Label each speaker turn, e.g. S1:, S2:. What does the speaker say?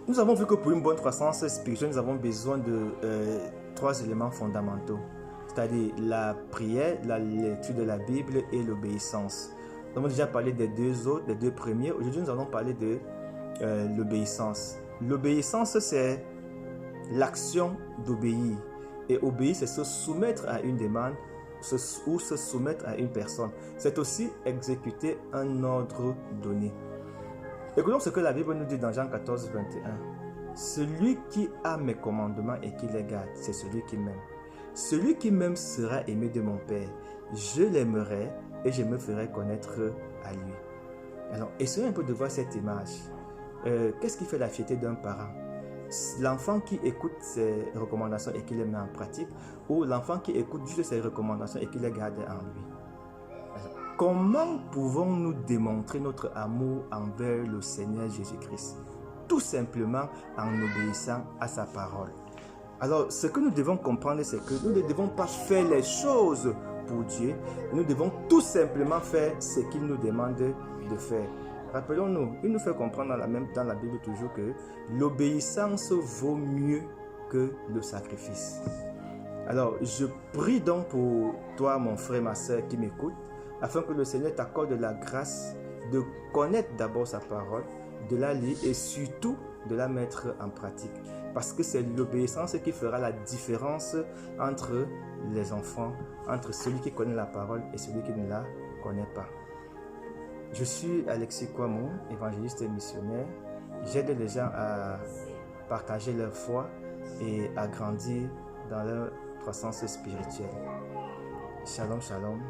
S1: Nous avons vu que pour une bonne croissance spirituelle, nous avons besoin de 3 éléments fondamentaux, c'est-à-dire la prière, la lecture de la Bible et l'obéissance. Nous avons déjà parlé des deux autres, des deux premiers. Aujourd'hui, nous allons parler de l'obéissance. L'obéissance, c'est l'action d'obéir. Et obéir, c'est se soumettre à une demande ou se soumettre à une personne. C'est aussi exécuter un ordre donné. Écoutons ce que la Bible nous dit dans Jean 14, 21. Celui qui a mes commandements et qui les garde, c'est celui qui m'aime. Celui qui m'aime sera aimé de mon Père. Je l'aimerai et je me ferai connaître à lui. Alors, essayons un peu de voir cette image. Qu'est-ce qui fait la fierté d'un parent? L'enfant qui écoute ses recommandations et qui les met en pratique, ou l'enfant qui écoute juste ses recommandations et qui les garde en lui? Comment pouvons-nous démontrer notre amour envers le Seigneur Jésus-Christ? Tout simplement en obéissant à sa parole. Alors, ce que nous devons comprendre, c'est que nous ne devons pas faire les choses pour Dieu. Nous devons tout simplement faire ce qu'il nous demande de faire. Rappelons-nous, il nous fait comprendre dans la Bible toujours que l'obéissance vaut mieux que le sacrifice. Alors, je prie donc pour toi, mon frère, ma soeur qui m'écoute, afin que le Seigneur t'accorde la grâce de connaître d'abord sa parole, de la lire et surtout de la mettre en pratique. Parce que c'est l'obéissance qui fera la différence entre les enfants, entre celui qui connaît la parole et celui qui ne la connaît pas. Je suis Alexis Kouamou, évangéliste et missionnaire. J'aide les gens à partager leur foi et à grandir dans leur croissance spirituelle. Shalom, shalom.